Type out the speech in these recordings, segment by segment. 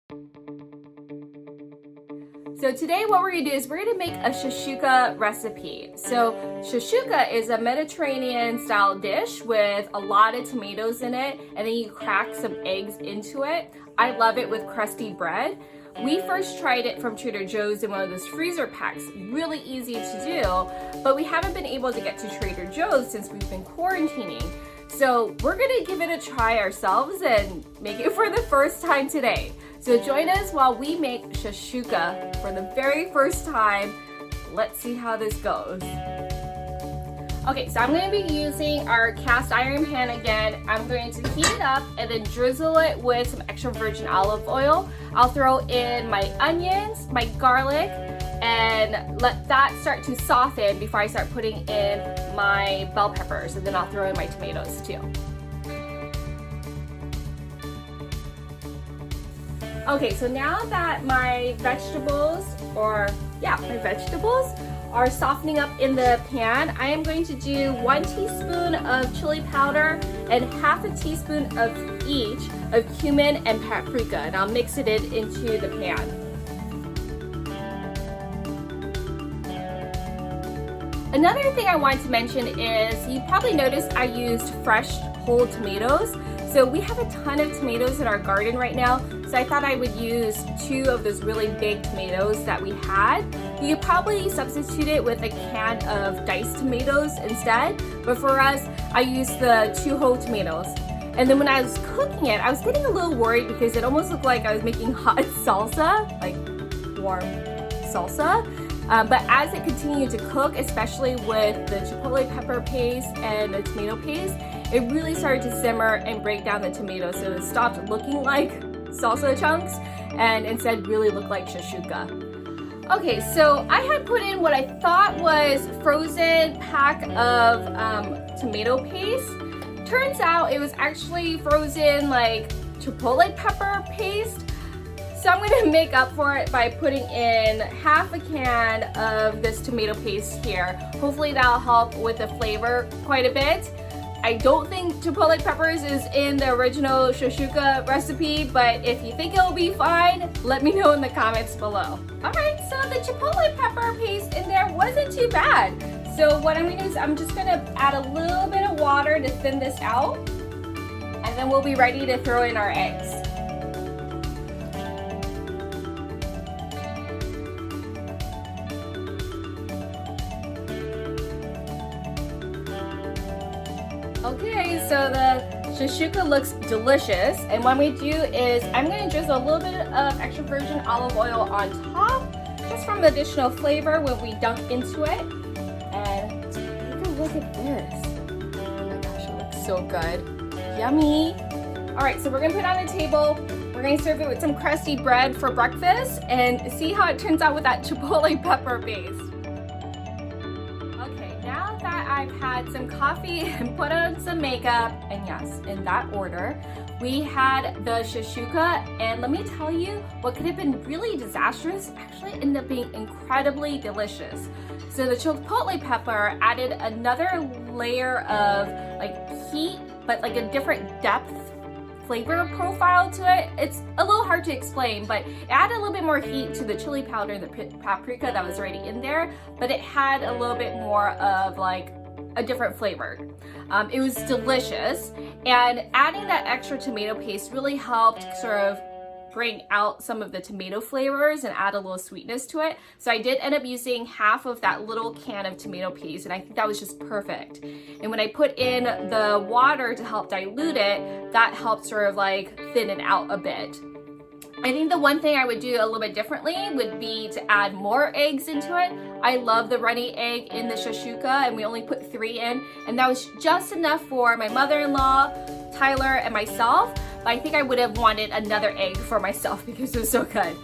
So today what we're gonna do is we're gonna make a shakshuka recipe. So shakshuka is a Mediterranean style dish with a lot of tomatoes in it, and then you crack some eggs into it. I love it with crusty bread. We first tried it from Trader Joe's in one of those freezer packs. Really easy to do, but we haven't been able to get to Trader Joe's since we've been quarantining. So we're gonna give it a try ourselves and make it for the first time today. So join us while we make shakshuka for the very first time. Let's see how this goes. Okay, so I'm going to be using our cast iron pan again. I'm going to heat it up and then drizzle it with some extra virgin olive oil. I'll throw in my onions, my garlic, and let that start to soften before I start putting in my bell peppers, and then I'll throw in my tomatoes too. Okay, so now that my vegetables are softening up in the pan, I am going to do 1 teaspoon of chili powder and half a teaspoon of each of cumin and paprika, and I'll mix it into the pan. Another thing I want to mention is you probably noticed I used fresh whole tomatoes. So we have a ton of tomatoes in our garden right now, so I thought I would use 2 of those really big tomatoes that we had. You could probably substitute it with a can of diced tomatoes instead, but for us, I used the 2 whole tomatoes. And then when I was cooking it, I was getting a little worried because it almost looked like I was making hot salsa, like warm salsa. But as it continued to cook, especially with the chipotle pepper paste and the tomato paste, it really started to simmer and break down the tomatoes. So it stopped looking like salsa chunks and instead really looked like shakshuka. Okay, so I had put in what I thought was frozen pack of tomato paste. Turns out it was actually frozen like chipotle pepper paste. So I'm gonna make up for it by putting in half a can of this tomato paste here. Hopefully that'll help with the flavor quite a bit. I don't think chipotle peppers is in the original shakshuka recipe, but if you think it'll be fine, let me know in the comments below. Alright, so the chipotle pepper paste in there wasn't too bad. So what I'm gonna do is I'm just gonna add a little bit of water to thin this out, and then we'll be ready to throw in our eggs. Okay, so the shakshuka looks delicious, and what I'm going to do is I'm going to drizzle a little bit of extra virgin olive oil on top, just from the additional flavor when we dunk into it. And take a look at this. Oh my gosh, it looks so good. Yummy. Alright, so we're going to put it on the table. We're going to serve it with some crusty bread for breakfast and see how it turns out with that chipotle pepper paste. Now that I've had some coffee and put on some makeup, and yes, in that order, we had the shakshuka, and let me tell you, what could have been really disastrous actually ended up being incredibly delicious. So the chipotle pepper added another layer of like heat, but like a different depth flavor profile to it. It's a little hard to explain, but it added a little bit more heat to the chili powder and the paprika that was already in there, but it had a little bit more of like a different flavor. It was delicious, and adding that extra tomato paste really helped sort of bring out some of the tomato flavors and add a little sweetness to it. So I did end up using half of that little can of tomato paste, and I think that was just perfect. And when I put in the water to help dilute it, that helped sort of like thin it out a bit. I think the one thing I would do a little bit differently would be to add more eggs into it. I love the runny egg in the shakshuka, and we only put 3 in, and that was just enough for my mother-in-law, Tyler, and myself. But I think I would have wanted another egg for myself because it was so good.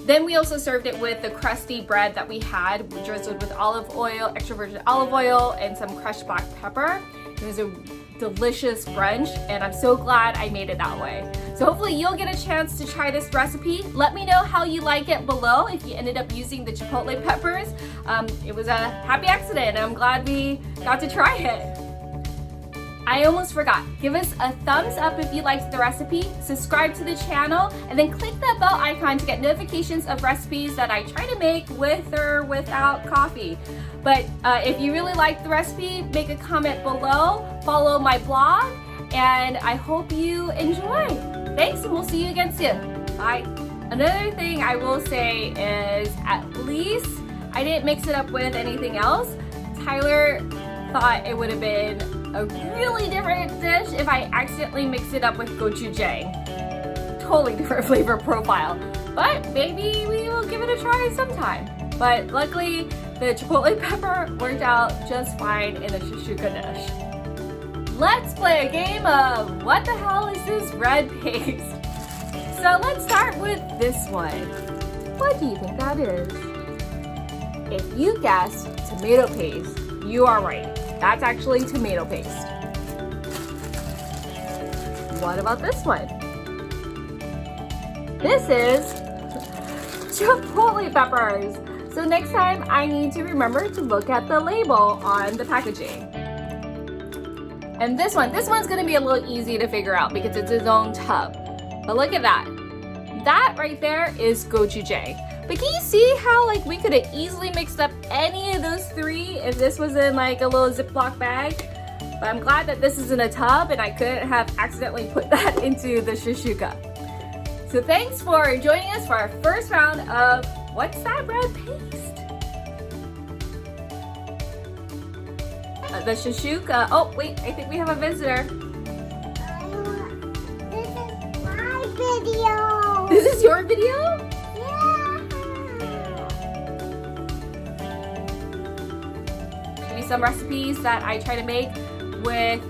Then we also served it with the crusty bread that we had, drizzled with olive oil, extra virgin olive oil, and some crushed black pepper. It was a delicious brunch, and I'm so glad I made it that way. So hopefully you'll get a chance to try this recipe. Let me know how you like it below if you ended up using the chipotle peppers. It was a happy accident, and I'm glad we got to try it. I almost forgot. Give us a thumbs up if you liked the recipe, subscribe to the channel, and then click that bell icon to get notifications of recipes that I try to make with or without coffee. But if you really liked the recipe, make a comment below, follow my blog, and I hope you enjoy. Thanks, and we'll see you again soon. Bye. Another thing I will say is, at least I didn't mix it up with anything else. Tyler thought it would have been a really different dish if I accidentally mixed it up with gochujang. Totally different flavor profile. But maybe we will give it a try sometime. But luckily, the chipotle pepper worked out just fine in a Shakshuka dish. Let's play a game of what the hell is this red paste? So let's start with this one. What do you think that is? If you guessed tomato paste, you are right. That's actually tomato paste. What about this one? This is chipotle peppers. So next time I need to remember to look at the label on the packaging. And this one's gonna be a little easy to figure out because it's its own tub. But look at that. That right there is gochujang. But can you see how like we could have easily mixed up any of those three if this was in like a little Ziploc bag? But I'm glad that this is in a tub and I couldn't have accidentally put that into the Shakshuka. So thanks for joining us for our first round of What's That Red Paste? The Shakshuka. Oh wait, I think we have a visitor. This is my video. This is your video? Some recipes that I try to make with